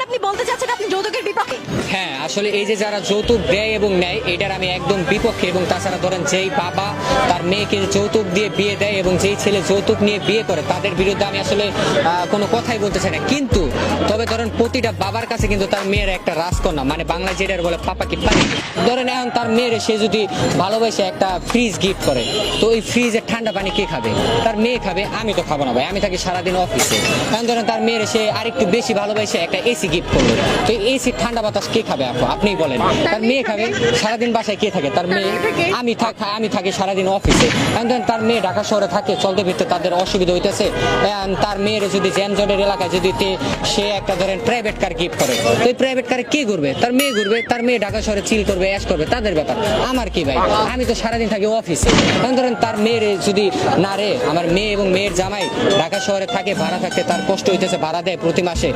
আপনি বলতে চাচ্ছেন আপনি যৌতুকের বিপক্ষে? হ্যাঁ, আসলে এই যে যারা যৌতুক দেয় এবং নেয় এটার আমি একদম বিপক্ষে। এবং তাছাড়া ধরেন যেই বাবা তার মেয়েকে যৌতুক দিয়ে বিয়ে দেয় এবং যেই ছেলে যৌতুক নিয়ে বিয়ে করে তাদের বিরুদ্ধে আমি আসলে কোনো কথাই বলতে চাই না। কিন্তু তবে ধরেন প্রতিটা বাবার কাছে কিন্তু তার মেয়ের একটা রাজকন্যা, মানে বাংলায় যেটার বলে পাপা কি পানি। ধরেন এখন তার মেয়ের সে যদি ভালোবাসে একটা ফ্রিজ গিফট করে, তো ওই ফ্রিজের ঠান্ডা পানি কে খাবে? তার মেয়ে খাবে, আমি তো খাবো না ভাই, আমি থাকি সারাদিন অফিসে। এখন ধরেন তার মেয়ের সে আরেকটু বেশি ভালোবাসে একটা এসি গিফট করলো, তো এসি ঠান্ডা বাতাস কে খাবে আপু? আপনিই বলেন। তার মেয়ে খাবে। সারাদিন বাসায় কে থাকে? তার মেয়ে। আমি থাকি সারাদিন অফিসে। এখন ধরেন তার মেয়ে ঢাকা শহরে থাকে, চলতে ফিরতে তাদের অসুবিধা হইতেছে। তার মেয়ের যদি জ্যানজনের এলাকায় যদি সে একটা ধরেন প্রাইভেট কার গিফট করে, তো এই প্রাইভেট কারে কে ঘুরবে? তার মেয়ে ঘুরবে। তার মেয়ে ঢাকা শহরে চিল করবে, অ্যাশ করবে, তাদের ব্যাপার। আমার কি ভাই, আমি তো সারাদিন থাকি অফিসে। এখন ধরেন তার মেয়ের যদি না রে, আমার মেয়ে এবং মেয়ের জামাই ঢাকা শহরে থাকে, ভাড়া থাকতে তার কষ্ট হইতেছে, ভাড়া দেয় প্রতি মাসে।